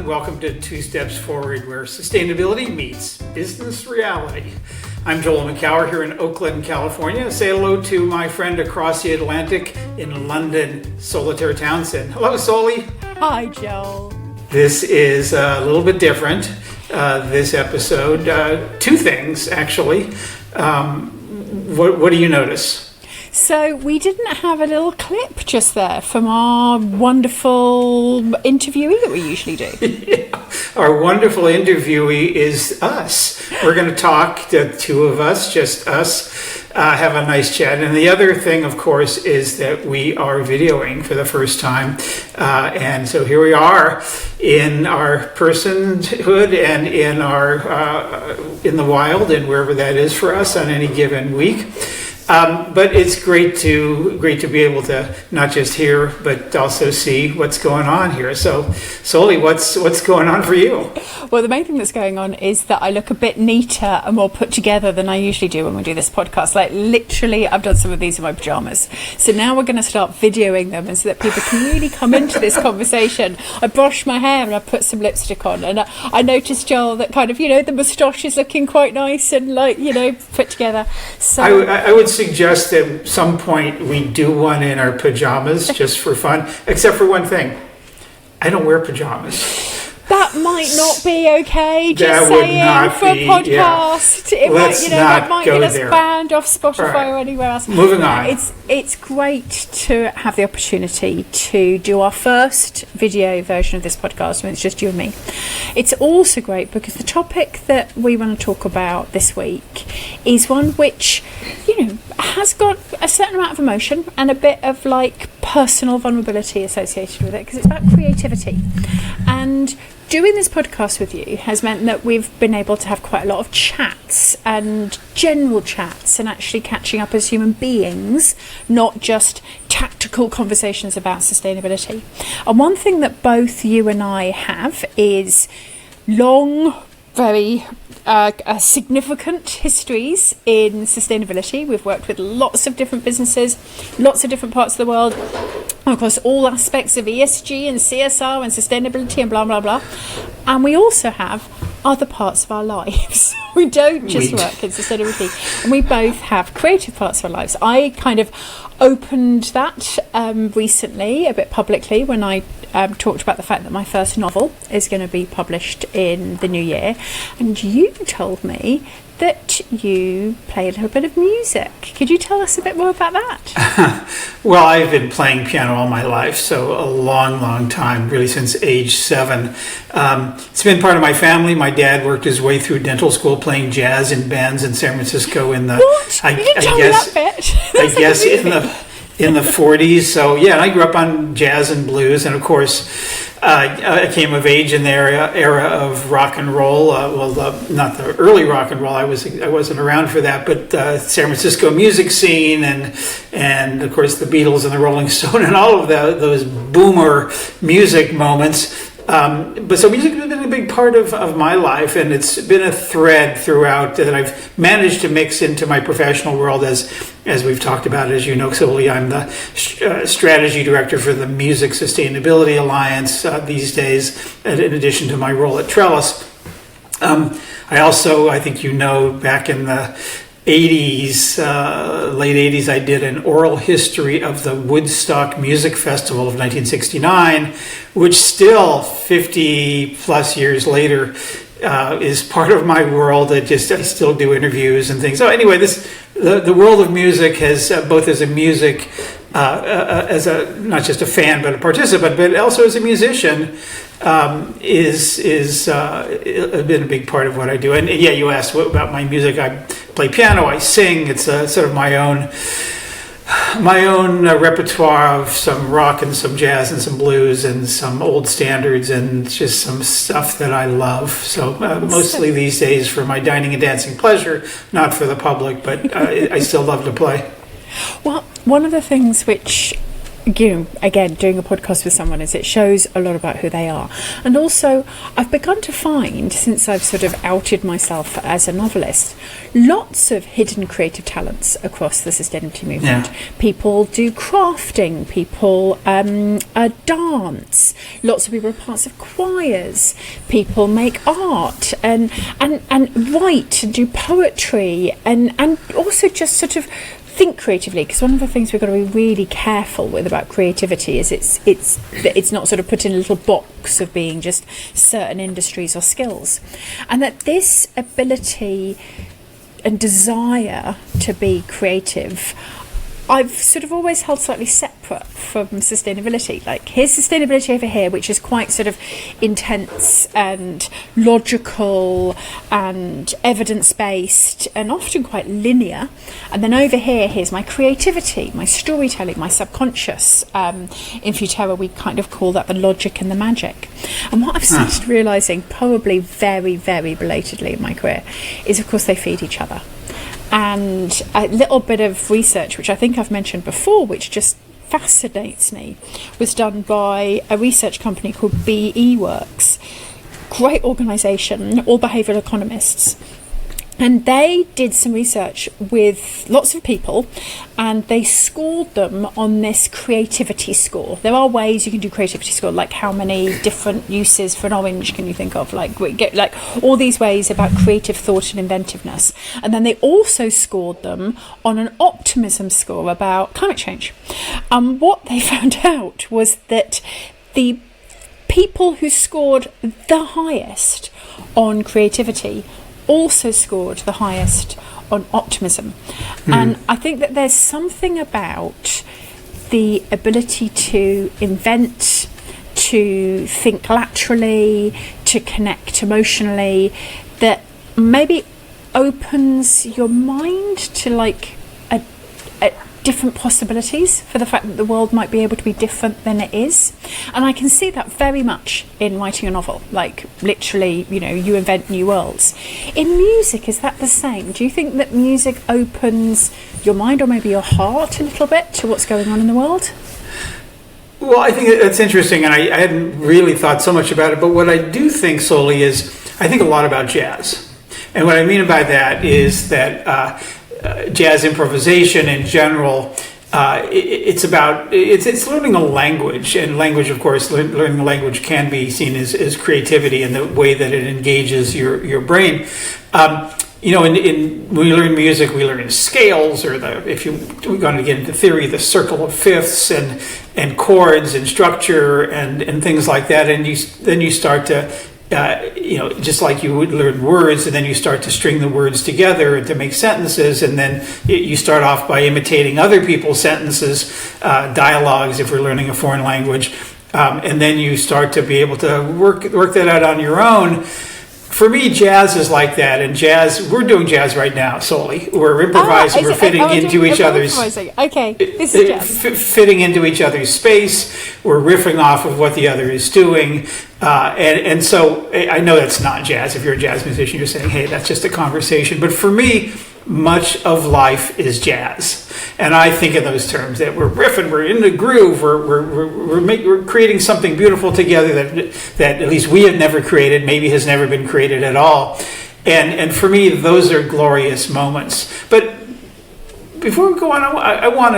Welcome to Two Steps Forward, where sustainability meets business reality. I'm Joel McCower here in Oakland, California. Say hello to my friend across the Atlantic in London, Solitaire Townsend. Hello, Soli. Hi, Joel. This is a little bit different, this episode. Two things, actually. What do you notice? So we didn't have a little clip just there from our wonderful interviewee that we usually do. Yeah. Our wonderful interviewee is us. We're going to talk, the two of us, just us, have a nice chat. And the other thing, of course, is that we are videoing for the first time. And so here we are in our personhood and in our in the wild and wherever that is for us on any given week. But it's great to be able to not just hear, but also see what's going on here. So, Soli, what's going on for you? Well, the main thing that's going on is that I look a bit neater and more put together than I usually do when we do this podcast. Like, literally, I've done some of these in my pajamas. So now we're going to start videoing them, and so that people can really come into this conversation. I brushed my hair and I put some lipstick on, and I noticed, Joel, that kind of, the moustache is looking quite nice and put together. So I would suggest that at some point we do one in our pajamas just for fun, except for one thing. I don't wear pajamas. That might not be okay. Just that saying, would not for a be, podcast. Yeah. That might get us banned off Spotify right. or anywhere else. Moving on. It's great to have the opportunity to do our first video version of this podcast when it's just you and me. It's also great because the topic that we want to talk about this week is one which, has got a certain amount of emotion and a bit of personal vulnerability associated with it, because it's about creativity. And doing this podcast with you has meant that we've been able to have quite a lot of chats and general chats and actually catching up as human beings, not just tactical conversations about sustainability. And one thing that both you and I have is long, very significant histories in sustainability. We've worked with lots of different businesses, lots of different parts of the world, across all aspects of ESG and CSR and sustainability and blah, blah, blah. And we also have other parts of our lives. We don't just work in sustainability. And we both have creative parts of our lives. I kind of opened that recently, a bit publicly, when I talked about the fact that my first novel is going to be published in the new year. And you told me that you play a little bit of music. Could you tell us a bit more about that? Well, I've been playing piano all my life, so a long, long time, really since age 7. It's been part of my family. My dad worked his way through dental school playing jazz in bands in San Francisco in the... What? You didn't tell me that bit. I guess in the 40s. So yeah, I grew up on jazz and blues, and of course I came of age in the era of rock and roll. Not the early rock and roll. I wasn't around for that, but San Francisco music scene and of course the Beatles and the Rolling Stone and all of those boomer music moments. But so music has been a big part of my life, and it's been a thread throughout that I've managed to mix into my professional world as we've talked about. As you know, Soli, I'm the strategy director for the Music Sustainability Alliance these days, in addition to my role at Trellis. I also, I think back in the 80s, late 80s, I did an oral history of the Woodstock Music Festival of 1969, which still 50 plus years later is part of my world. I still do interviews and things. So anyway, the world of music has both as a music, as a not just a fan but a participant, but also as a musician, is been a big part of what I do. And yeah, you asked about my music. I play piano, I sing. It's sort of my own repertoire of some rock and some jazz and some blues and some old standards and just some stuff that I love. So mostly these days for my dining and dancing pleasure, not for the public, but I still love to play. Well, one of the things which again, doing a podcast with someone is it shows a lot about who they are. And also, I've begun to find, since I've sort of outed myself as a novelist, lots of hidden creative talents across the sustainability movement. Yeah. People do crafting, people dance, lots of people are parts of choirs, people make art and write and do poetry and also just sort of think creatively, because one of the things we've got to be really careful with about creativity is it's not sort of put in a little box of being just certain industries or skills, and that this ability and desire to be creative I've sort of always held slightly separate from sustainability. Like, here's sustainability over here, which is quite sort of intense and logical and evidence-based and often quite linear. And then over here, here's my creativity, my storytelling, my subconscious. In Futura, we kind of call that the logic and the magic. And what I've started realising, probably very, very belatedly in my career, is, of course, they feed each other. And a little bit of research, which I think I've mentioned before, which just fascinates me, was done by a research company called BE Works. Great organisation, all behavioural economists. And they did some research with lots of people and they scored them on this creativity score. There are ways you can do creativity score, like how many different uses for an orange can you think of? Like, we get like all these ways about creative thought and inventiveness. And then they also scored them on an optimism score about climate change. And what they found out was that the people who scored the highest on creativity also scored the highest on optimism. And I think that there's something about the ability to invent, to think laterally, to connect emotionally, that maybe opens your mind to like a different possibilities for the fact that the world might be able to be different than it is. And I can see that very much in writing a novel, like literally, you know, you invent new worlds. In music, is that the same? Do you think that music opens your mind or maybe your heart a little bit to what's going on in the world? Well, I think that's interesting, and I hadn't really thought so much about it, but what I do think, Soli, is I think a lot about jazz. And what I mean by that is that jazz improvisation in general, it's learning a language, and language, of course, learning a language can be seen as creativity in the way that it engages your brain. You know, when we learn music, we learn in scales, or we're going to get into theory, the circle of fifths and chords and structure and things like that, and then you start to just like you would learn words, and then you start to string the words together to make sentences, and then you start off by imitating other people's sentences, dialogues if we're learning a foreign language, and then you start to be able to work that out on your own. For me, jazz is like that, and we're doing jazz right now, Soli. We're improvising, we're fitting into each other's... Okay, this is jazz. Fitting into each other's space, we're riffing off of what the other is doing, and so I know that's not jazz. If you're a jazz musician, you're saying, hey, that's just a conversation. But for me, much of life is jazz. And I think in those terms, that we're riffing, we're in the groove, we're creating something beautiful together that at least we have never created, maybe has never been created at all. And for me, those are glorious moments. But before we go on, I want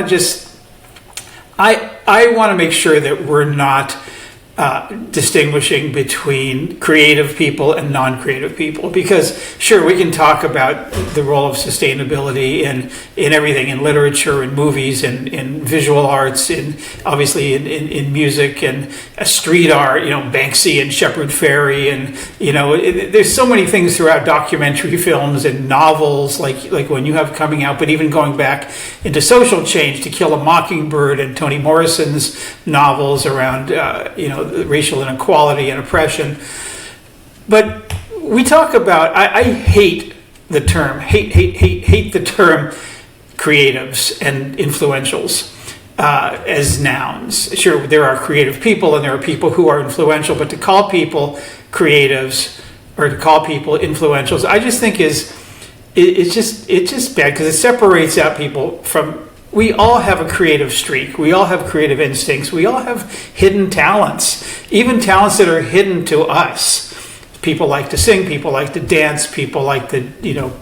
to make sure that we're not distinguishing between creative people and non-creative people, because sure, we can talk about the role of sustainability in everything, in literature and movies and in visual arts, and obviously in music and street art, Banksy and Shepard Fairey, and there's so many things throughout documentary films and novels like when you have coming out, but even going back into social change, To Kill a Mockingbird and Toni Morrison's novels around racial inequality and oppression. But we talk about, I hate the term creatives and influentials as nouns. Sure, there are creative people and there are people who are influential, but to call people creatives or to call people influentials, I just think it's just bad, because it separates out people from we all have a creative streak. We all have creative instincts. We all have hidden talents, even talents that are hidden to us. People like to sing, people like to dance, people like to,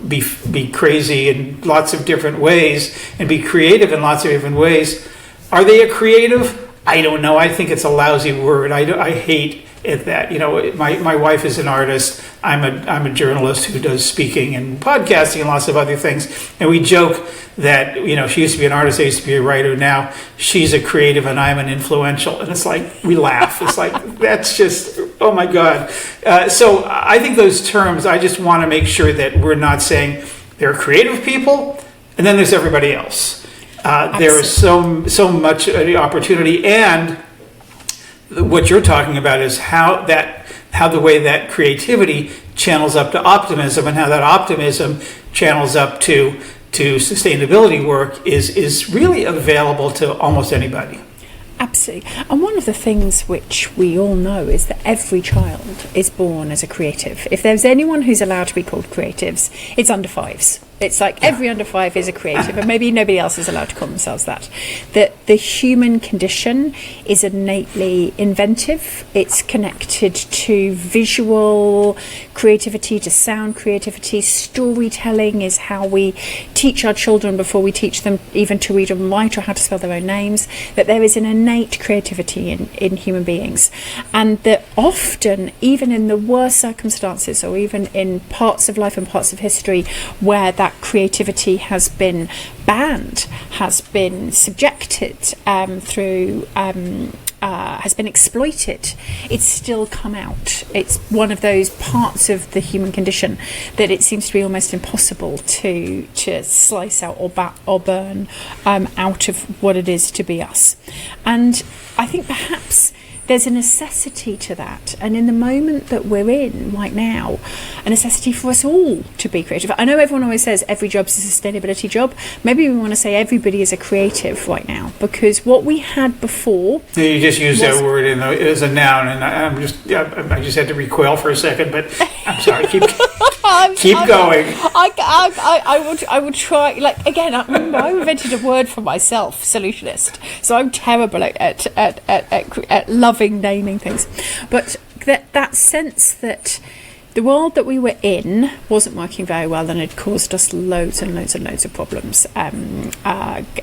be crazy in lots of different ways and be creative in lots of different ways. Are they a creative? I don't know. I think it's a lousy word. I hate it that, my wife is an artist. I'm a journalist who does speaking and podcasting and lots of other things. And we joke that, she used to be an artist, I used to be a writer. Now she's a creative and I'm an influential. And it's like, we laugh. It's like, that's just, oh my God. So I think those terms, I just want to make sure that we're not saying there are creative people and then there's everybody else. There is so much opportunity, and what you're talking about is how the way that creativity channels up to optimism, and how that optimism channels up to sustainability work is really available to almost anybody. Absolutely. And one of the things which we all know is that every child is born as a creative. If there's anyone who's allowed to be called creatives, it's under fives. It's like every under five is a creative, and maybe nobody else is allowed to call themselves that. That the human condition is innately inventive. It's connected to visual creativity, to sound creativity. Storytelling is how we teach our children before we teach them even to read and write or how to spell their own names. That there is an innate creativity in human beings, and that often, even in the worst circumstances or even in parts of life and parts of history where that creativity has been banned, has been subjected has been exploited, it's still come out. It's one of those parts of the human condition that it seems to be almost impossible to slice out or burn out of what it is to be us. And I think perhaps there's a necessity to that, and in the moment that we're in right now, a necessity for us all to be creative. I know everyone always says every job's a sustainability job. Maybe we want to say everybody is a creative right now, because what we had before... You just used that word as a noun, and I just had to recoil for a second, but I'm sorry, keep going. I would try, like, again, I invented a word for myself, solutionist, so I'm terrible at loving naming things, but that sense that the world that we were in wasn't working very well and had caused us loads and loads and loads of problems,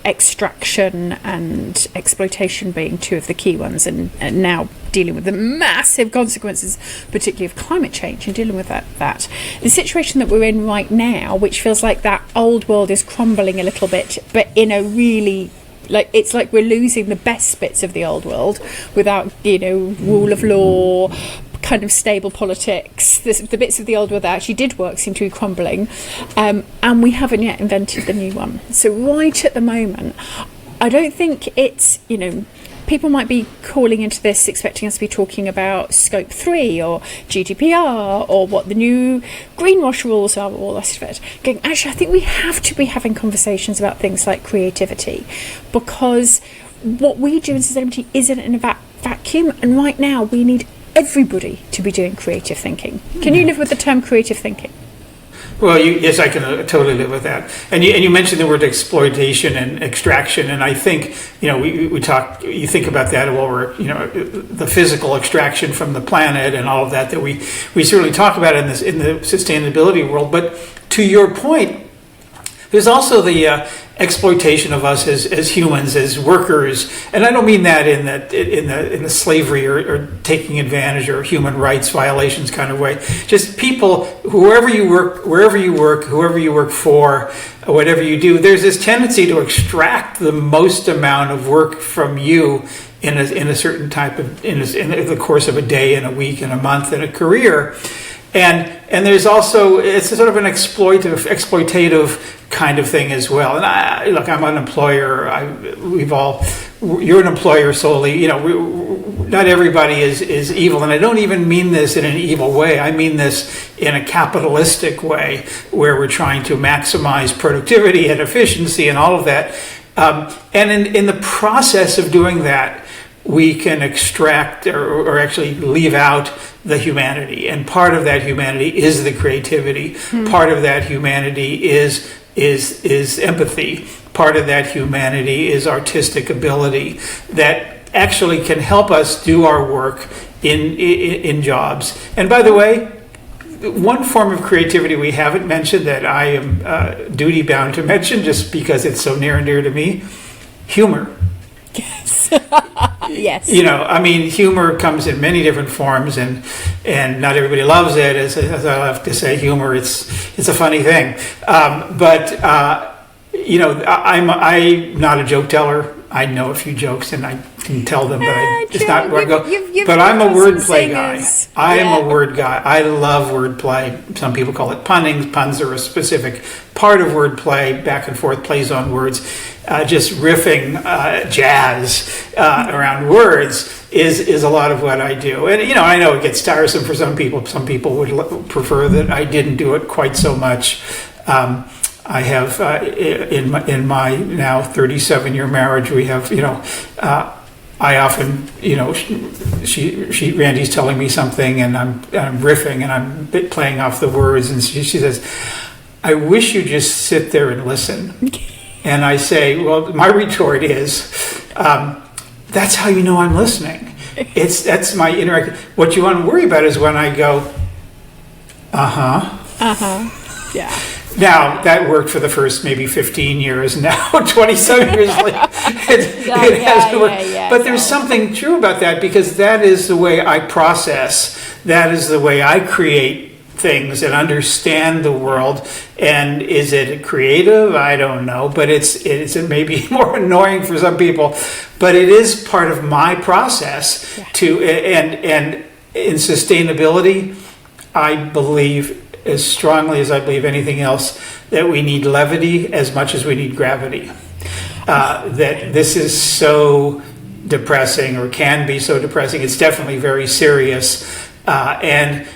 extraction and exploitation being two of the key ones, and now dealing with the massive consequences, particularly of climate change, and dealing with that. The situation that we're in right now, which feels like that old world is crumbling a little bit, but in a really... it's like we're losing the best bits of the old world without, rule of law, kind of stable politics. The bits of the old world that actually did work seem to be crumbling, and we haven't yet invented the new one. So right at the moment, I don't think it's, people might be calling into this expecting us to be talking about Scope 3 or GDPR or what the new greenwash rules are, all the rest of it. Actually, I think we have to be having conversations about things like creativity, because what we do in sustainability isn't in a vacuum, and right now we need everybody to be doing creative thinking. Can you live with the term creative thinking? Well, yes, I can totally live with that. And you mentioned the word exploitation and extraction, and I think we talk. You think about that over the physical extraction from the planet and all of that we certainly talk about in the sustainability world. But to your point, there's also the exploitation of us as humans, as workers, and I don't mean that in the slavery or taking advantage or human rights violations kind of way. Just people, wherever you work, whoever you work for, whatever you do, there's this tendency to extract the most amount of work from you in a certain type of in the course of a day, in a week, in a month, in a career. And there's also, it's a sort of an exploitative kind of thing as well. And I'm an employer. You're an employer solely. Not everybody is evil, and I don't even mean this in an evil way. I mean this in a capitalistic way, where we're trying to maximize productivity and efficiency and all of that. And in the process of doing that, we can extract or actually leave out the humanity. And part of that humanity is the creativity. Part of that humanity is empathy. part of that humanity is artistic ability that actually can help us do our work in jobs. And by the way, one form of creativity we haven't mentioned that I am duty bound to mention just because it's so near and dear to me, humor. Yes. Yes. I mean, humor comes in many different forms, and not everybody loves it. As I love to say, humor, it's a funny thing. But I'm not a joke teller. I know a few jokes and I can tell them, but it's not where I go. But I'm a wordplay guy. I am a word guy. I love wordplay. Some people call it punning. Puns are a specific part of wordplay, back and forth plays on words. Just riffing jazz around words is a lot of what I do. And, I know it gets tiresome for some people. Some people would prefer that I didn't do it quite so much. I have in my now 37-year marriage, we have I often Randy's telling me something and I'm riffing and I'm playing off the words, and she says, "I wish you just sit there and listen." And I say, well, my retort is, that's how you know I'm listening. That's my interaction. What you want to worry about is when I go, yeah. Now, that worked for the first maybe 15 years. Now, 27 years later, it hasn't worked. But there's something true about that, because that is the way I process. That is the way I create things and understand the world. And is it creative? I don't know. But it's maybe more annoying for some people. But it is part of my process and in sustainability, I believe, as strongly as I believe anything else, that we need levity as much as we need gravity. That this is so depressing, or can be so depressing. It's definitely very serious. And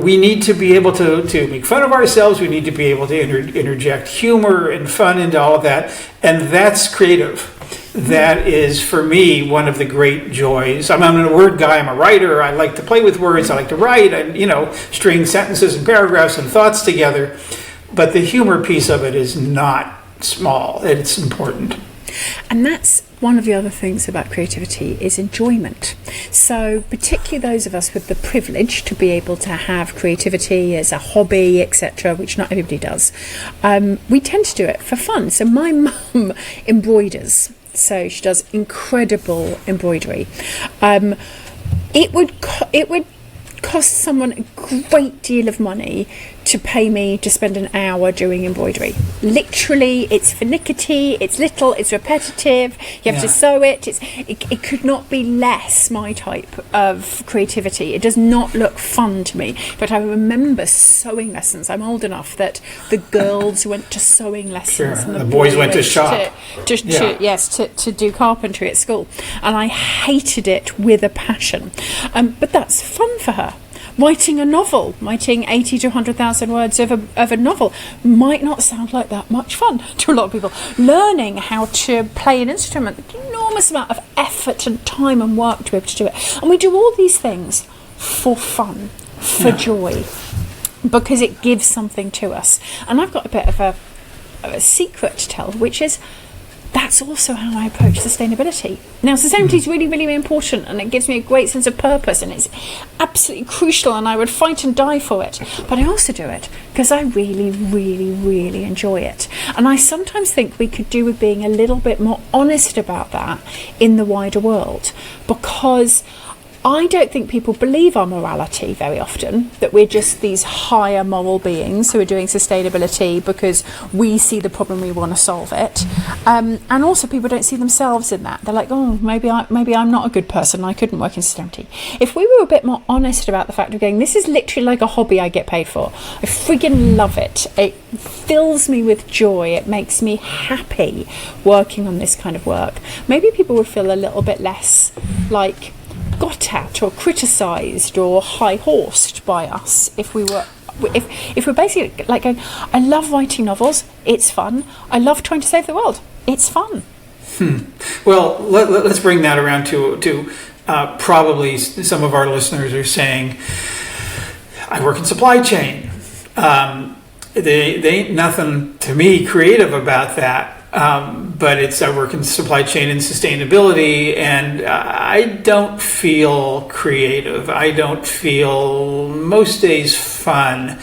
we need to be able to make fun of ourselves. We need to be able to interject humor and fun into all of that. And that's creative. That is, for me, one of the great joys. I'm a word guy. I'm a writer. I like to play with words. I like to write. String sentences and paragraphs and thoughts together. But the humor piece of it is not small. It's important. And that's one of the other things about creativity is enjoyment. So particularly those of us with the privilege to be able to have creativity as a hobby, etc., which not everybody does, we tend to do it for fun. So my mum embroiders. So she does incredible embroidery. It would cost someone a great deal of money to pay me to spend an hour doing embroidery. Literally, it's finicky, it's little, it's repetitive, you have to sew it. It could not be less my type of creativity. It does not look fun to me. But I remember sewing lessons. I'm old enough that the girls went to sewing lessons. Sure. And the boys went to shop. To do carpentry at school. And I hated it with a passion. But that's fun for her. Writing a novel, writing 80 to 100,000 words of a novel might not sound like that much fun to a lot of people. Learning how to play an instrument, enormous amount of effort and time and work to be able to do it. And we do all these things for fun, for joy, because it gives something to us. And I've got a bit of a secret to tell, which is that's also how I approach sustainability. Now, sustainability is really, really important, and it gives me a great sense of purpose, and it's absolutely crucial, and I would fight and die for it. But I also do it because I really, really, really enjoy it. And I sometimes think we could do with being a little bit more honest about that in the wider world, because I don't think people believe our morality very often, that we're just these higher moral beings who are doing sustainability because we see the problem, we want to solve it. And also people don't see themselves in that. They're like, oh, maybe I'm not a good person, I couldn't work in sustainability. If we were a bit more honest about the fact of going, this is literally like a hobby I get paid for. I friggin' love it. It fills me with joy. It makes me happy working on this kind of work. Maybe people would feel a little bit less like got at or criticised or high-horsed by us if we're basically like going, I love writing novels, it's fun. I love trying to save the world, it's fun. Well, let's bring that around to probably some of our listeners are saying, I work in supply chain. They ain't nothing to me creative about that. but I work in supply chain and sustainability, and I don't feel creative. I don't feel most days fun.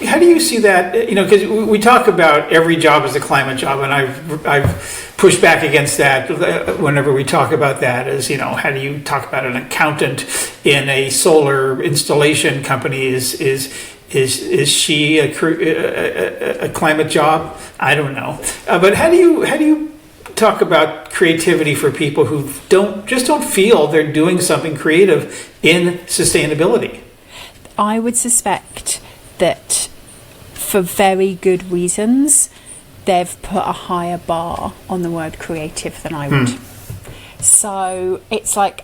How do you see that? Because we talk about every job as a climate job, and I've pushed back against that whenever we talk about that. As how do you talk about an accountant in a solar installation company? Is she a climate job? I don't know. But how do you talk about creativity for people who don't feel they're doing something creative in sustainability? I would suspect that for very good reasons, they've put a higher bar on the word creative than I would. So it's like,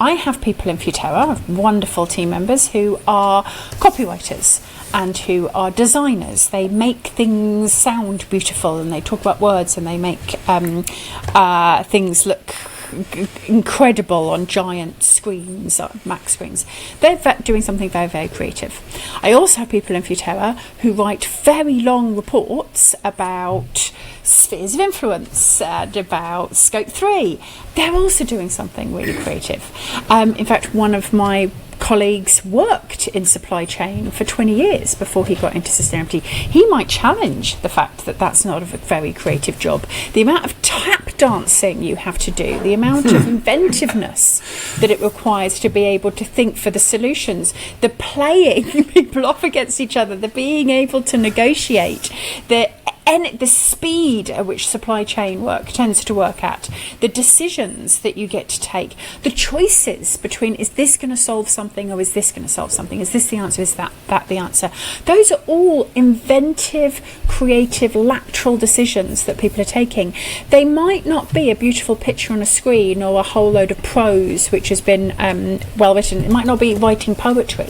I have people in Futera, wonderful team members who are copywriters and who are designers. They make things sound beautiful, and they talk about words, and they make things look incredible on giant screens, Mac screens. They're doing something very, very creative. I also have people in Futera who write very long reports about spheres of influence and about scope 3. They're also doing something really creative. In fact, one of my colleagues worked in supply chain for 20 years before he got into sustainability. He might challenge the fact that that's not a very creative job. The amount of tap dancing you have to do, the amount of inventiveness that it requires to be able to think for the solutions, the playing people off against each other, the being able to negotiate, the speed at which supply chain work tends to work at, the decisions that you get to take, the choices between, is this going to solve something or is this going to solve something? Is this the answer? Is that the answer? Those are all inventive, creative, lateral decisions that people are taking. They might not be a beautiful picture on a screen or a whole load of prose which has been well written. It might not be writing poetry,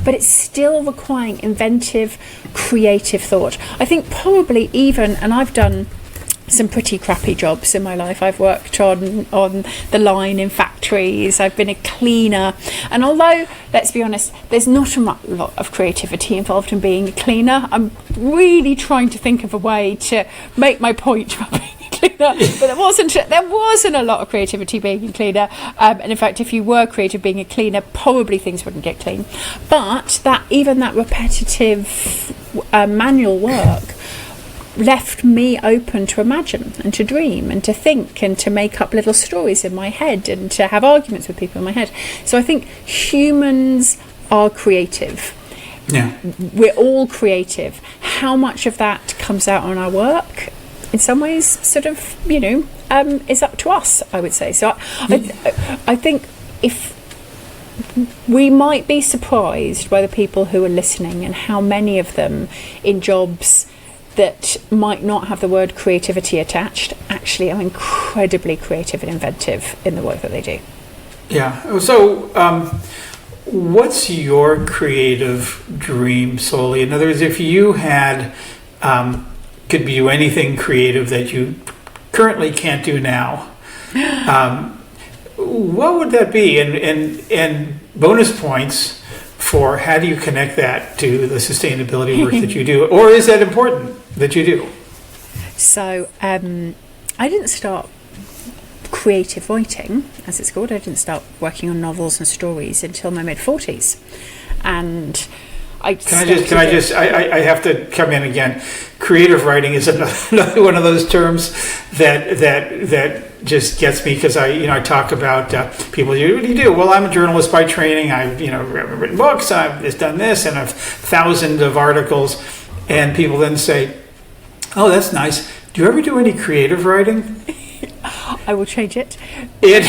but it's still requiring inventive, creative thought. I think probably even, and I've done some pretty crappy jobs in my life. I've worked on the line in factories. I've been a cleaner, and although, let's be honest, there's not a lot of creativity involved in being a cleaner, I'm really trying to think of a way to make my point about being a cleaner. But there wasn't a lot of creativity being a cleaner, and in fact, if you were creative being a cleaner, probably things wouldn't get clean. But that repetitive manual work left me open to imagine and to dream and to think and to make up little stories in my head and to have arguments with people in my head. So I think humans are creative. Yeah. We're all creative. How much of that comes out on our work, in some ways, sort of, is up to us, I would say. So I think if we might be surprised by the people who are listening and how many of them in jobs that might not have the word creativity attached actually are incredibly creative and inventive in the work that they do. Yeah. So what's your creative dream, Soli? In other words, if you had could do anything creative that you currently can't do now, what would that be? And bonus points for how do you connect that to the sustainability work that you do, or is that important that you do? So I didn't start creative writing, as it's called. I didn't start working on novels and stories until my mid-40s, and I have to come in again. Creative writing is another one of those terms that just gets me, because I talk about people. What do you do? Well, I'm a journalist by training. I've written books. I've just done this, and I've thousands of articles. And people then say, "Oh, that's nice. Do you ever do any creative writing?" I will change it. It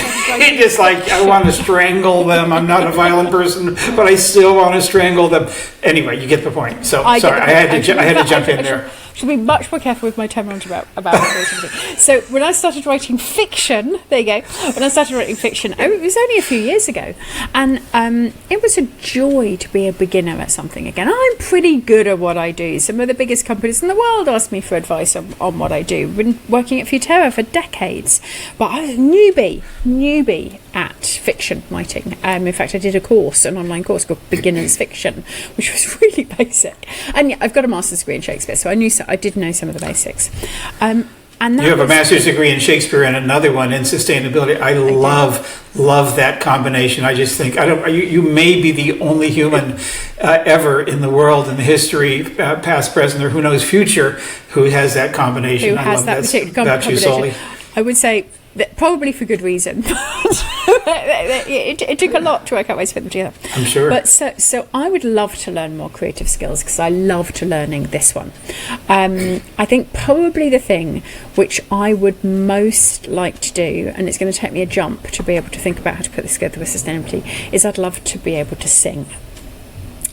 just like, I want to strangle them. I'm not a violent person, but I still want to strangle them. Anyway, you get the point. So I had to jump in there. Should be much more careful with my terminology about creativity. So when I started writing fiction, there you go. When I started writing fiction, it was only a few years ago, and it was a joy to be a beginner at something again. I'm pretty good at what I do. Some of the biggest companies in the world ask me for advice on what I do. I've been working at Futera for decades, but I was a newbie, at fiction writing. In fact, I did an online course called Beginner's Fiction, which was really basic. And yeah, I've got a master's degree in Shakespeare, so I did know some of the basics. And you have a master's degree in Shakespeare and another one in sustainability. I love that combination. I just think you may be the only human ever in the world in the history, past, present, or who knows future, who has that combination. Who has that particular combination? You, Soli. I would say that probably for good reason. it took a lot to work out ways to put them together. I'm sure. But so I would love to learn more creative skills because I loved learning this one. I think probably the thing which I would most like to do, and it's going to take me a jump to be able to think about how to put this together with sustainability, is I'd love to be able to sing.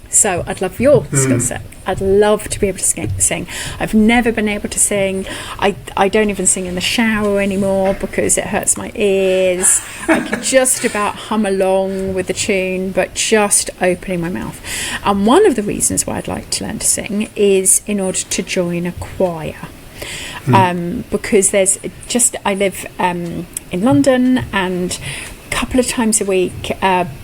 So I'd love your skill set. I'd love to be able to sing. I've never been able to sing. I don't even sing in the shower anymore because it hurts my ears. I can just about hum along with the tune, but just opening my mouth. And one of the reasons why I'd like to learn to sing is in order to join a choir. Because I live in London, and couple of times a week,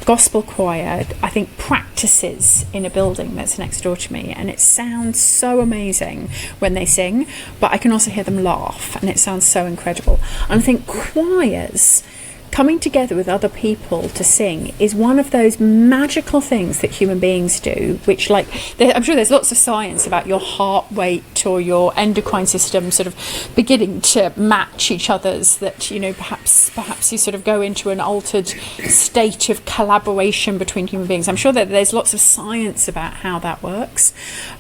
gospel choir, I think, practices in a building that's next door to me, and it sounds so amazing when they sing, but I can also hear them laugh, and it sounds so incredible. And I think choirs coming together with other people to sing is one of those magical things that human beings do, which, like, I'm sure there's lots of science about your heart rate or your endocrine system sort of beginning to match each other's, that, you know, perhaps you sort of go into an altered state of collaboration between human beings. I'm sure that there's lots of science about how that works,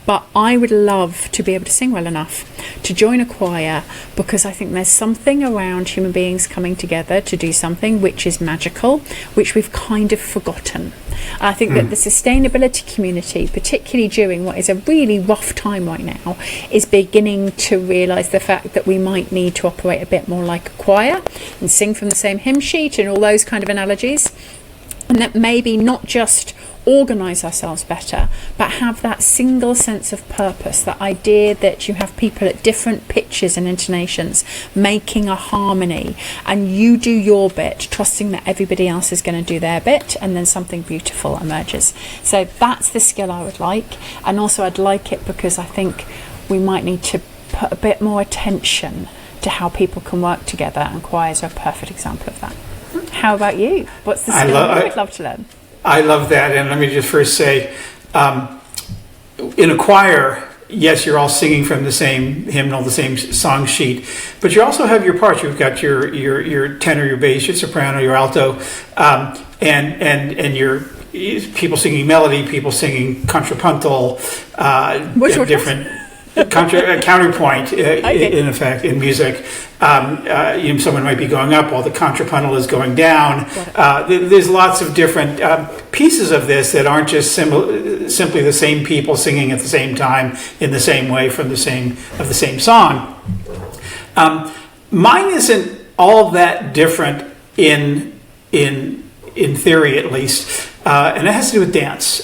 but I would love to be able to sing well enough to join a choir, because I think there's something around human beings coming together to do something which is magical, which we've kind of forgotten. I think that the sustainability community, particularly during what is a really rough time right now, is beginning to realise the fact that we might need to operate a bit more like a choir and sing from the same hymn sheet and all those kind of analogies, and that maybe not just organise ourselves better, but have that single sense of purpose, that idea that you have people at different pitches and intonations making a harmony, and you do your bit, trusting that everybody else is going to do their bit, and then something beautiful emerges. So that's the skill I would like, and also I'd like it because I think we might need to put a bit more attention to how people can work together, and choirs are a perfect example of that. How about you? What's the skill you would love to learn? I love that, and let me just first say, in a choir, yes, you're all singing from the same hymnal, the same song sheet, but you also have your parts. You've got your tenor, your bass, your soprano, your alto, and your people singing melody, people singing contrapuntal, different counterpoint, in effect, in music. Someone might be going up while the contrapuntal is going down. There's lots of different pieces of this that aren't just simply the same people singing at the same time in the same way from the same song. Mine isn't all that different in theory, at least. And it has to do with dance,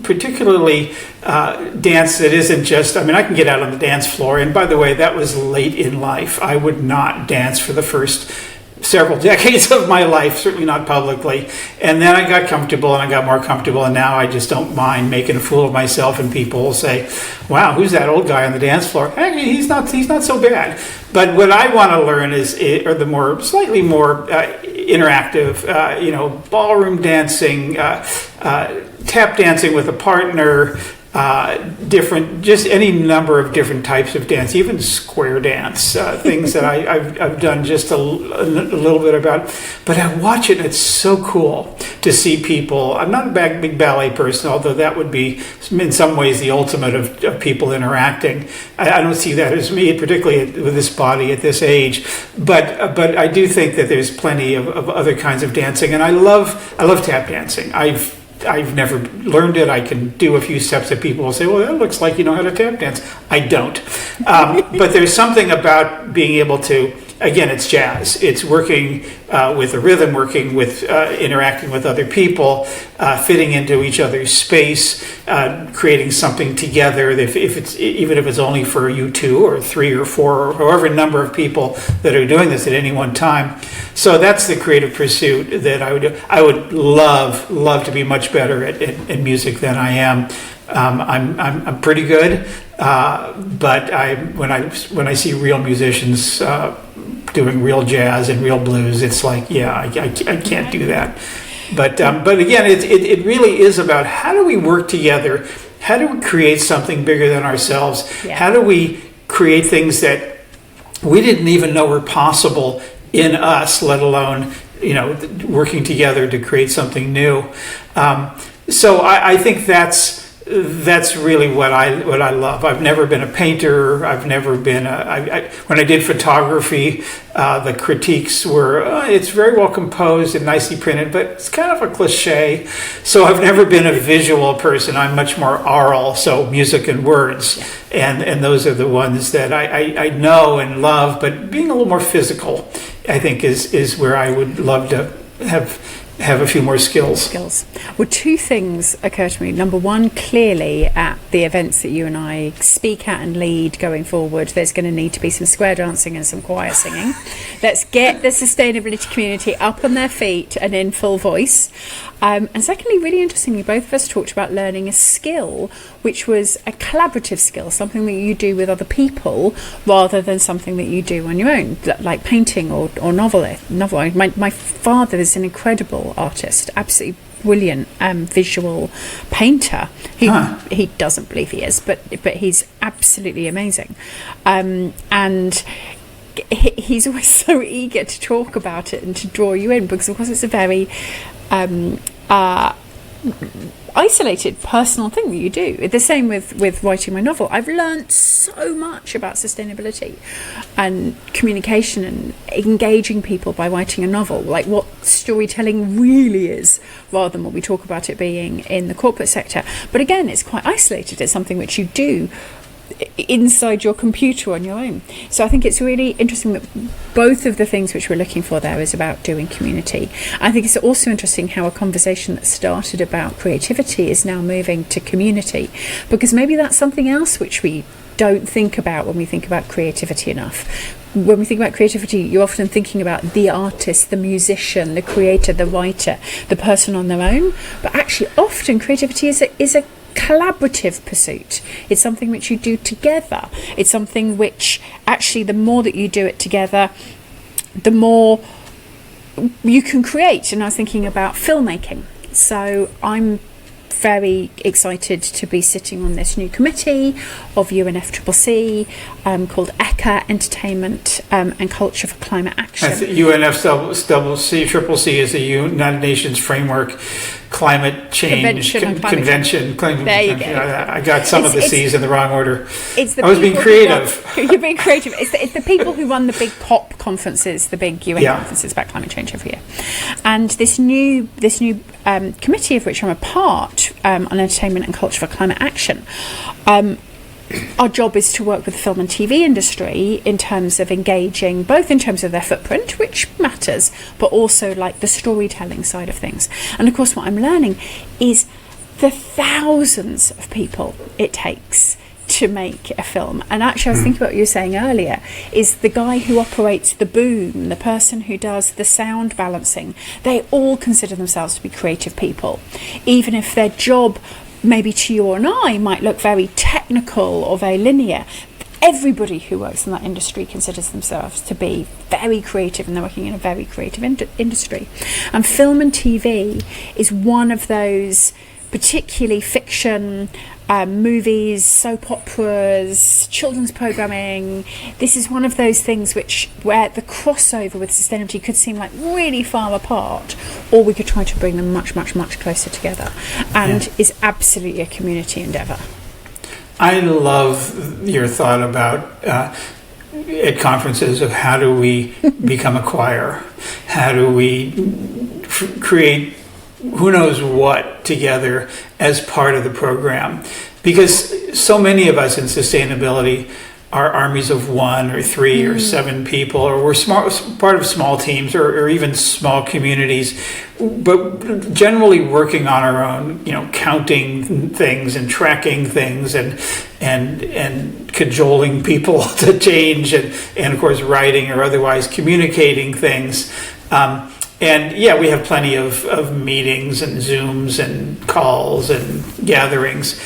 particularly dance that isn't just, I can get out on the dance floor, and by the way, that was late in life. I would not dance for the first several decades of my life, certainly not publicly, and then I got comfortable, and I got more comfortable, and now I just don't mind making a fool of myself, and people will say, wow, who's that old guy on the dance floor? Actually, he's not so bad. But what I want to learn are the slightly more interactive, ballroom dancing, tap dancing with a partner, just any number of different types of dance, even square dance, things that I've done just a little bit about. But I watch it, and it's so cool to see people. I'm not a big ballet person, although that would be in some ways the ultimate of people interacting. I don't see that as me, particularly with this body at this age. But I do think that there's plenty of other kinds of dancing, and I love tap dancing. I've never learned it. I can do a few steps that people will say, well, that looks like you know how to tap dance. I don't. But there's something about being able to again, it's jazz. It's working with the rhythm, working with interacting with other people, fitting into each other's space, creating something together. If even if it's only for you two or three or four or however number of people that are doing this at any one time. So that's the creative pursuit that I would do. I would love to be much better at music than I am. I'm pretty good, but when I see real musicians doing real jazz and real blues, it's like, I can't do that. But again, it really is about how do we work together? How do we create something bigger than ourselves? Yeah. How do we create things that we didn't even know were possible in us, let alone working together to create something new? So I think that's really what I love. I've never been a painter. I've never been when I did photography, the critiques were it's very well composed and nicely printed, but it's kind of a cliche. So I've never been a visual person. I'm much more aural, so music and words, and those are the ones that I know and love. But being a little more physical, I think, is where I would love to have a few more skills. Well, two things occur to me. Number one, clearly at the events that you and I speak at and lead going forward, there's going to need to be some square dancing and some choir singing. Let's get the sustainability community up on their feet and in full voice. And secondly, really interestingly, both of us talked about learning a skill which was a collaborative skill, something that you do with other people rather than something that you do on your own, like painting or novel. My father is an incredible artist, absolutely brilliant visual painter. He doesn't believe he is, but he's absolutely amazing. And he's always so eager to talk about it and to draw you in, because of course it's a very isolated personal thing that you do. The same with writing my novel. I've learned so much about sustainability and communication and engaging people by writing a novel, like what storytelling really is, rather than what we talk about it being in the corporate sector. But again, it's quite isolated. It's something which you do inside your computer on your own. So I think it's really interesting that both of the things which we're looking for there is about doing community. I think it's also interesting how a conversation that started about creativity is now moving to community, because maybe that's something else which we don't think about when we think about creativity enough. When we think about creativity, you're often thinking about the artist, the musician, the creator, the writer, the person on their own. But actually, often creativity is a collaborative pursuit. It's something which you do together. It's something which actually, the more that you do it together, the more you can create. And I was thinking about filmmaking. So I'm very excited to be sitting on this new committee of UNFCCC called ECHA, Entertainment and Culture for Climate Action. UNFCCC is the United Nations Framework Climate Change Convention. There you go. I got some of the C's in the wrong order. I was being creative. You're being creative. It's the people who run the big COP conferences, the big UN conferences about climate change every year. And this new committee of which I'm a part, on entertainment and culture for climate action, our job is to work with the film and TV industry in terms of engaging, both in terms of their footprint, which matters, but also like the storytelling side of things. And of course, what I'm learning is the thousands of people it takes to make a film. And actually, I was thinking about what you were saying earlier, is the guy who operates the boom, the person who does the sound balancing, they all consider themselves to be creative people, even if their job maybe to you and I might look very technical or very linear. Everybody who works in that industry considers themselves to be very creative, and they're working in a very creative industry. And film and TV is one of those, particularly fiction, movies, soap operas, children's programming. This is one of those things where the crossover with sustainability could seem like really far apart, or we could try to bring them much, much, much closer together, and is absolutely a community endeavour. I love your thought about at conferences of how do we become a choir? How do we create who knows what together as part of the program? Because so many of us in sustainability are armies of 1 or 3 or 7 people, or we're part of small teams or even small communities, but generally working on our own, counting things and tracking things and cajoling people to change and of course writing or otherwise communicating things. And yeah, we have plenty of meetings and Zooms and calls and gatherings,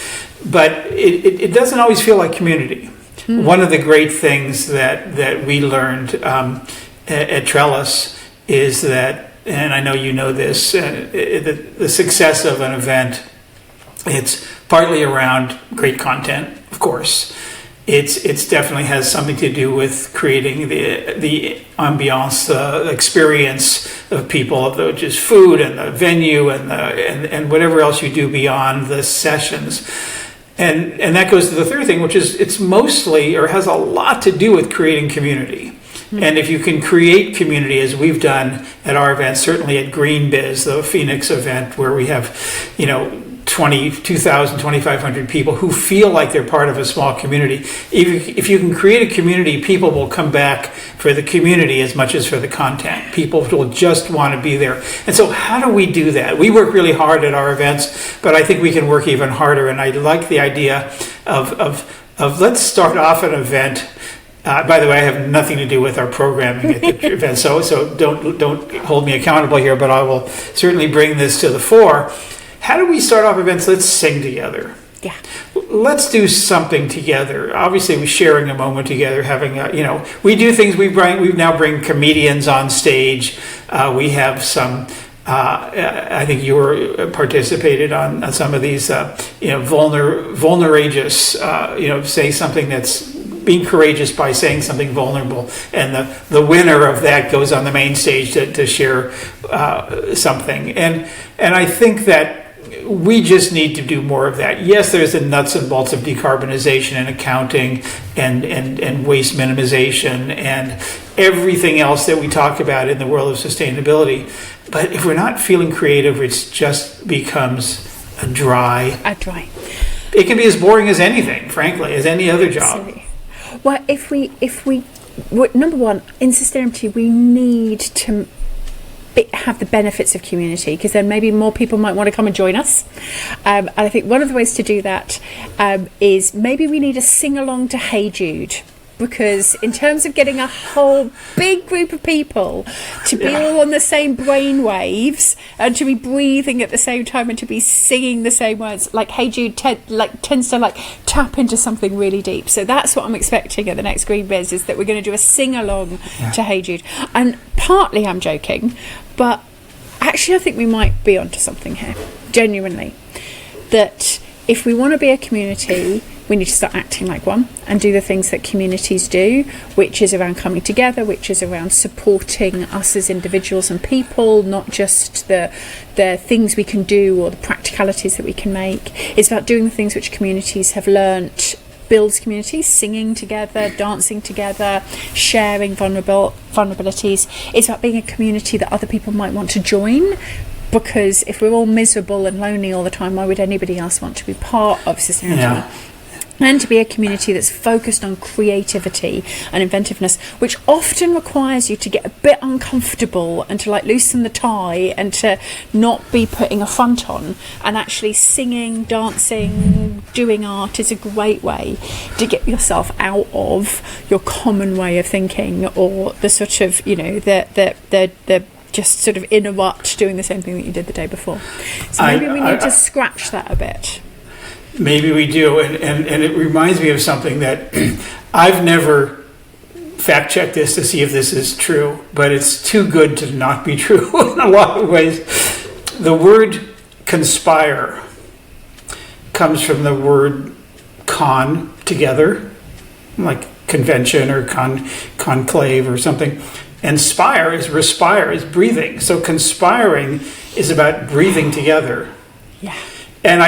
but it doesn't always feel like community. One of the great things that we learned at Trellis is that, and I know you know this, the success of an event, it's partly around great content, of course. It's definitely has something to do with creating the ambiance, the experience of people, of just food and the venue and whatever else you do beyond the sessions. And that goes to the third thing, which is it's mostly or has a lot to do with creating community. Mm-hmm. And if you can create community, as we've done at our events, certainly at Green Biz, the Phoenix event, where we have, 2,000, 2,500 people who feel like they're part of a small community. If you can create a community, people will come back for the community as much as for the content. People will just want to be there. And so how do we do that? We work really hard at our events, but I think we can work even harder. And I like the idea of let's start off an event. By the way, I have nothing to do with our programming at the event, so don't hold me accountable here, but I will certainly bring this to the fore. How do we start off events? Let's sing together. Yeah. Let's do something together. Obviously, we're sharing a moment together, having we do things. We now bring comedians on stage. We have some. I think you were participated on some of these. Vulnerageous. Say something that's being courageous by saying something vulnerable, and the winner of that goes on the main stage to share something. And I think that we just need to do more of that. Yes, there's the nuts and bolts of decarbonization and accounting and waste minimization and everything else that we talk about in the world of sustainability. But if we're not feeling creative, it just becomes a dry. It can be as boring as anything, frankly, as any other job. Absolutely. Well, if we number one, in sustainability, we need to have the benefits of community, because then maybe more people might want to come and join us. And I think one of the ways to do that is maybe we need a sing-along to Hey Jude. Because in terms of getting a whole big group of people to be all on the same brain waves and to be breathing at the same time and to be singing the same words, like Hey Jude tends to tap into something really deep. So that's what I'm expecting at the next Green Biz, is that we're going to do a sing-along to Hey Jude. And partly I'm joking, but actually I think we might be onto something here, genuinely. That if we want to be a community, we need to start acting like one and do the things that communities do, which is around coming together, which is around supporting us as individuals and people, not just the things we can do or the practicalities that we can make. It's about doing the things which communities have learnt builds communities, singing together, dancing together, sharing vulnerabilities. It's about being a community that other people might want to join. Because if we're all miserable and lonely all the time, why would anybody else want to be part of sustainability? Yeah. And to be a community that's focused on creativity and inventiveness, which often requires you to get a bit uncomfortable and to loosen the tie and to not be putting a front on. And actually singing, dancing, doing art is a great way to get yourself out of your common way of thinking, or the sort of, the just sort of in a rut doing the same thing that you did the day before. So maybe we need to scratch that a bit. Maybe we do, and it reminds me of something that I've never fact-checked this to see if this is true, but it's too good to not be true in a lot of ways. The word conspire comes from the word con, together, like convention or conclave or something. And spire is respire, is breathing. So conspiring is about breathing together. Yeah. And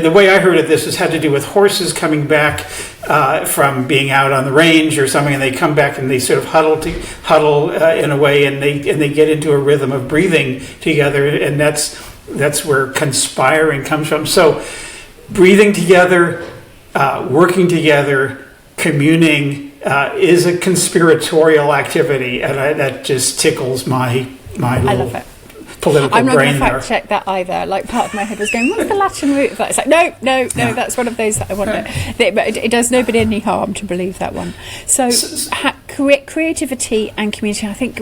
the way I heard it, this had to do with horses coming back from being out on the range or something, and they come back and they sort of huddle in a way, and they get into a rhythm of breathing together, and that's where conspiring comes from. So breathing together, working together, communing, is a conspiratorial activity, and that just tickles my I little love it. political I'm not going brain to there. fact check that either. Like, part of my head was going, what's the Latin root of that? It's like, no, that's one of those that I want. But it does nobody any harm to believe that one. So, creativity and community. I think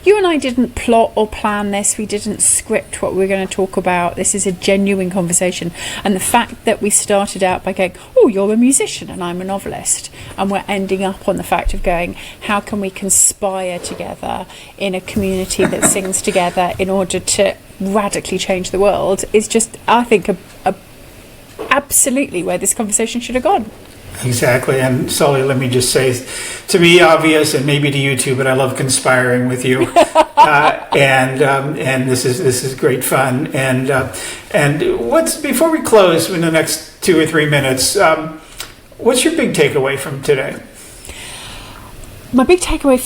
you and I didn't plot or plan this. We didn't script what we're going to talk about. This is a genuine conversation. And the fact that we started out by going, oh, you're a musician and I'm a novelist. And we're ending up on the fact of going, how can we conspire together in a community that sings together in order to radically change the world is just, I think, absolutely where this conversation should have gone. Exactly. And Soli, let me just say, to me, obvious, and maybe to you too, but I love conspiring with you. And this is great fun. And before we close in the next 2 or 3 minutes, what's your big takeaway from today? My big takeaway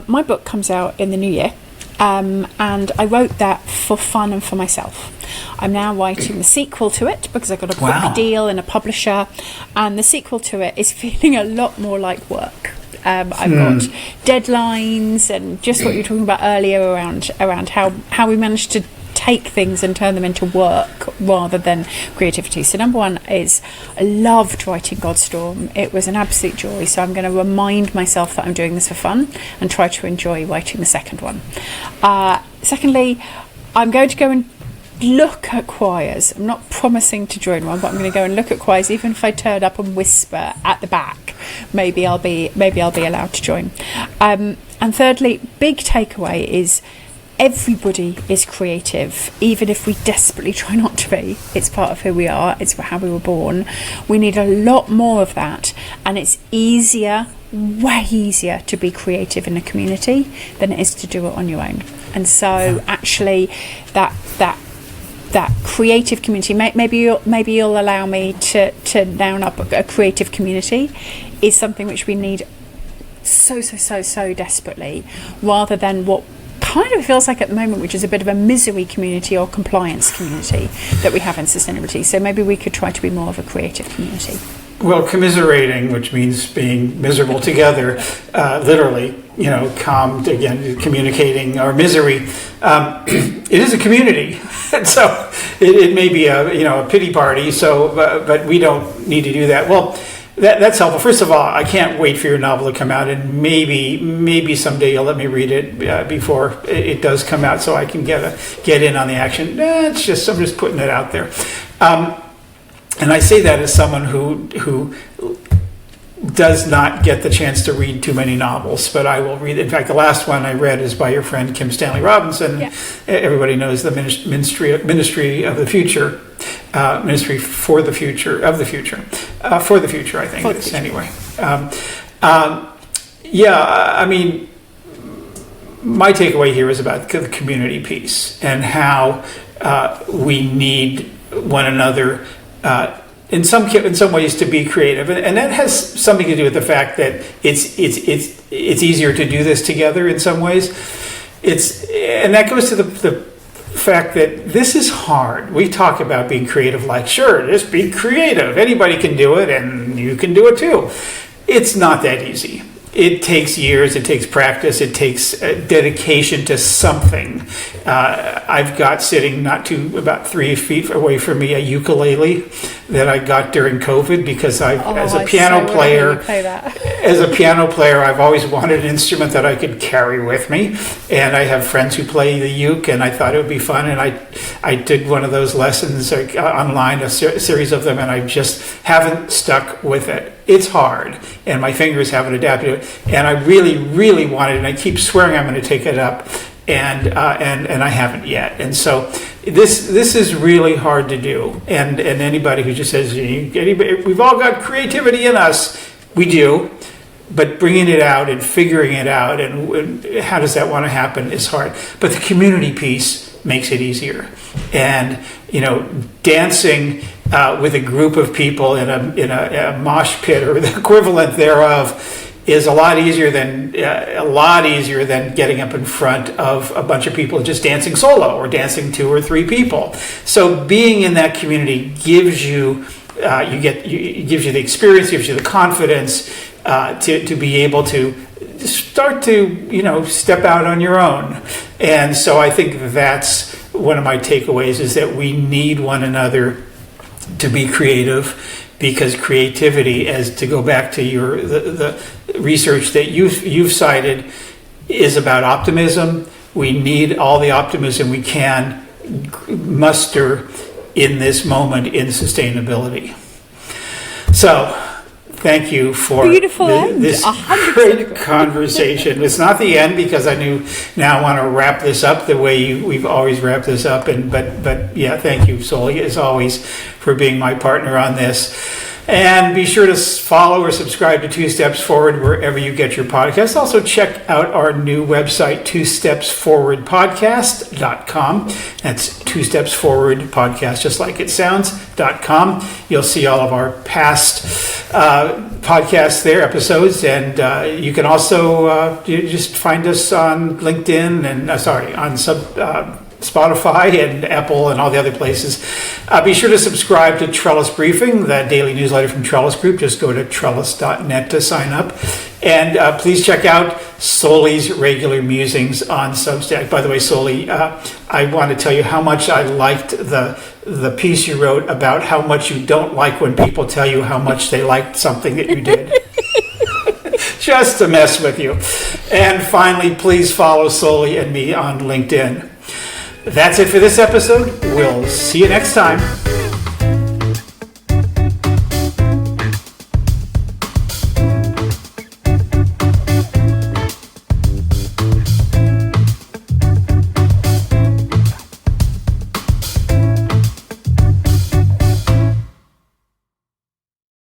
my book comes out in the new year. And I wrote that for fun and for myself. I'm now writing the sequel to it because I got a book deal and a publisher, and the sequel to it is feeling a lot more like work. I've got deadlines and just what you were talking about earlier around how we manage to take things and turn them into work rather than creativity. So number one is I loved writing Godstorm. It was an absolute joy. So I'm going to remind myself that I'm doing this for fun and try to enjoy writing the second one. Secondly, I'm going to go and look at choirs. I'm not promising to join one, but I'm going to go and look at choirs. Even if I turn up and whisper at the back, maybe I'll be allowed to join. And thirdly, big takeaway is everybody is creative, even if we desperately try not to be. It's part of who we are. It's how we were born. We need a lot more of that, and it's way easier to be creative in a community than it is to do it on your own. And so actually that creative community, maybe you'll allow me to noun up a creative community, is something which we need so desperately, rather than what kind of feels like at the moment, which is a bit of a misery community or compliance community that we have in sustainability. So maybe we could try to be more of a creative community. Well, commiserating, which means being miserable together, literally, calm, again, communicating our misery. It is a community, so it may be a pity party. So, but we don't need to do that. Well, that's helpful. First of all, I can't wait for your novel to come out, and maybe someday you'll let me read it before it does come out, so I can get in on the action. I'm just putting it out there. And I say that as someone who does not get the chance to read too many novels, but I will read. In fact, the last one I read is by your friend Kim Stanley Robinson. Yeah. Everybody knows the Ministry of the Future, Ministry for the Future of the Future, for the Future. I think it's anyway. I mean, my takeaway here is about the community piece and how we need one another. In some ways, to be creative, and that has something to do with the fact that it's easier to do this together in some ways. And that goes to the fact that this is hard. We talk about being creative, like, sure, just be creative. Anybody can do it, and you can do it too. It's not that easy. It takes years, it takes practice, it takes dedication to something. I've got sitting about 3 feet away from me a ukulele that I got during COVID because as a piano player, I've always wanted an instrument that I could carry with me. And I have friends who play the uke, and I thought it would be fun. And I did one of those lessons online, a series of them, and I just haven't stuck with it. It's hard, and my fingers haven't adapted to it. And I really, really wanted it, and I keep swearing I'm going to take it up, and I haven't yet. And so this is really hard to do. And anybody who just says, we've all got creativity in us, we do, but bringing it out and figuring it out and how does that want to happen is hard. But the community piece makes it easier. And dancing with a group of people in a mosh pit or the equivalent thereof is a lot easier than getting up in front of a bunch of people just dancing solo or dancing 2 or 3 people. So being in that community gives you the experience, gives you the confidence, to be able to start to, step out on your own. And so I think that's one of my takeaways, is that we need one another to be creative, because creativity, as to go back to the research that you've cited, is about optimism. We need all the optimism we can muster in this moment in sustainability. So, thank you for this great conversation. It's not the end, because I want to wrap this up the way we've always wrapped this up. But yeah, thank you, Soli, as always, for being my partner on this. And be sure to follow or subscribe to Two Steps Forward wherever you get your podcasts. Also, check out our new website, twostepsforwardpodcast.com. That's Two Steps Forward Podcast, just like it sounds.com. You'll see all of our past podcasts there, episodes, and you can also just find us on LinkedIn and on Spotify and Apple and all the other places. Be sure to subscribe to Trellis Briefing, the daily newsletter from Trellis Group. Just go to trellis.net to sign up. And please check out Soli's regular musings on Substack. By the way, Soli, I want to tell you how much I liked the piece you wrote about how much you don't like when people tell you how much they liked something that you did. Just to mess with you. And finally, please follow Soli and me on LinkedIn. That's it for this episode. We'll see you next time.